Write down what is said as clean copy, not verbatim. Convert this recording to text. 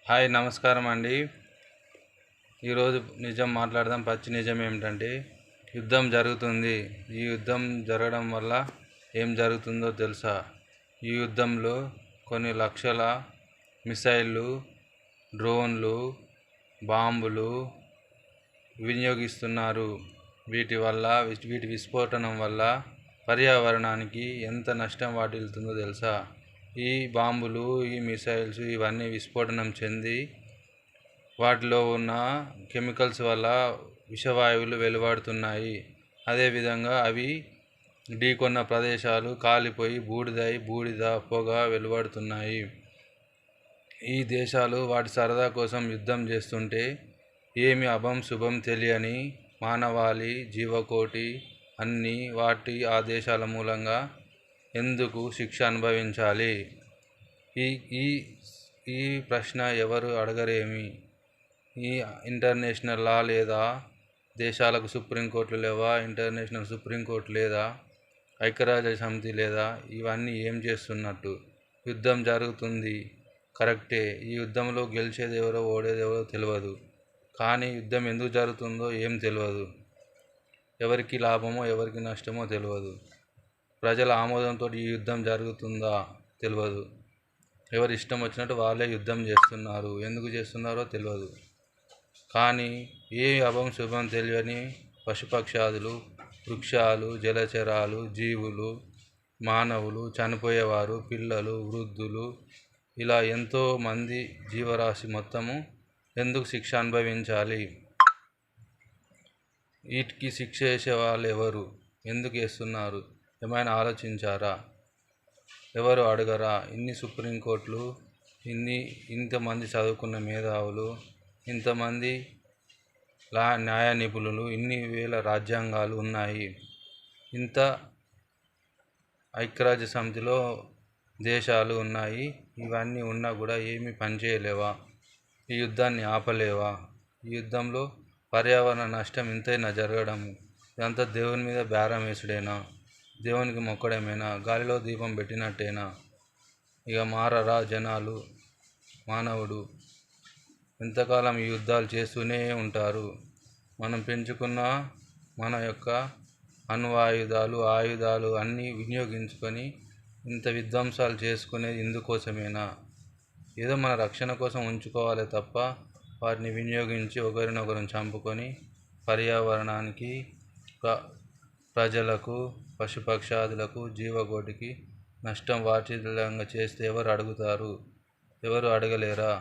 Hi నమస్కారం అండి. ఈరోజు నిజం మాట్లాడదాం. పచ్చి నిజం ఏమిటంటే యుద్ధం జరుగుతుంది. ఈ యుద్ధం జరగడం వల్ల ఏం జరుగుతుందో తెలుసా? ఈ యుద్ధంలో కొన్ని లక్షల మిసైళ్ళు, డ్రోన్లు, బాంబులు వినియోగిస్తున్నారు. వీటి విస్ఫోటనం వల్ల పర్యావరణానికి ఎంత నష్టం వాటిల్లుతుందో తెలుసా? ఈ బాంబులు, ఈ మిసైల్స్ ఇవన్నీ విస్ఫోటనం చెంది వాటిలో ఉన్న కెమికల్స్ వల్ల విషవాయువులు వెలువడుతున్నాయి. అదేవిధంగా అవి ఢీకొన్న ప్రదేశాలు కాలిపోయి బూడిద పొగ వెలువడుతున్నాయి. ఈ దేశాలు వాటి సరదా కోసం యుద్ధం చేస్తుంటే ఏమి అభం శుభం తెలియని మానవాళి జీవకోటి అన్నీ ఆ దేశాల మూలంగా ఎందుకు శిక్ష అనుభవించాలి? ఈ ఈ ఈ ప్రశ్న ఎవరు అడగరేమి? ఈ ఇంటర్నేషనల్ లా లేదా? దేశాలకు సుప్రీంకోర్టులు లేవా? ఇంటర్నేషనల్ సుప్రీంకోర్టు లేదా? ఐక్యరాజ్య సమితి లేదా? ఇవన్నీ ఏం చేస్తున్నట్టు? యుద్ధం జరుగుతుంది కరెక్టే. ఈ యుద్ధంలో గెలిచేది ఎవరో ఓడేది ఎవరో తెలియదు. కానీ యుద్ధం ఎందుకు జరుగుతుందో ఏం తెలియదు. ఎవరికి లాభమో ఎవరికి నష్టమో తెలియదు. ప్రజల ఆమోదంతో ఈ యుద్ధం జరుగుతుందా తెలియదు. ఎవరి ఇష్టం వచ్చినట్టు వాళ్ళే యుద్ధం చేస్తున్నారు. ఎందుకు చేస్తున్నారో తెలియదు. కానీ ఏ అభం శుభం తెలియని పశుపక్షాదులు, వృక్షాలు, జలచరాలు, జీవులు, మానవులు, చనిపోయేవారు, పిల్లలు, వృద్ధులు ఇలా ఎంతోమంది జీవరాశి మొత్తము ఎందుకు శిక్ష అనుభవించాలి? వీటికి శిక్ష వేసే వాళ్ళు ఎవరు? ఎందుకు వేస్తున్నారు? ఏమైనా ఆలోచించారా? ఎవరు అడగరా? ఇన్ని సుప్రీంకోర్టులు, ఇంతమంది చదువుకున్న మేధావులు, ఇంతమంది న్యాయ నిపుణులు, ఇన్ని వేల రాజ్యాంగాలు ఉన్నాయి. ఇంత ఐక్యరాజ్య సమితిలో దేశాలు ఉన్నాయి. ఇవన్నీ ఉన్నా కూడా ఏమీ పనిచేయలేవా? ఈ యుద్ధాన్ని ఆపలేవా? ఈ యుద్ధంలో పర్యావరణ నష్టం ఇంతైనా జరగడం ఇదంతా దేవుని మీద బేరం వేసుడేనా? దేవునికి మొక్కడమేనా? గాలిలో దీపం పెట్టినట్టేనా? ఇక మారరా జనాలు? మానవుడు ఎంతకాలం ఈ యుద్ధాలు చేస్తూనే ఉంటారు. మనం పెంచుకున్న మన యొక్క ఆయుధాలు అన్నీ వినియోగించుకొని ఇంత విధ్వంసాలు చేసుకునేది ఇందుకోసమేనా? ఏదో మన రక్షణ కోసం ఉంచుకోవాలి తప్ప వాటిని వినియోగించి ఒకరినొకరు చంపుకొని పర్యావరణానికి, ప్రజలకు, పశుపక్షాదులకు, జీవకోటికి నష్టం వాటిల్లంగా చేస్తే ఎవరు అడుగుతారు? ఎవరు అడగలేరా?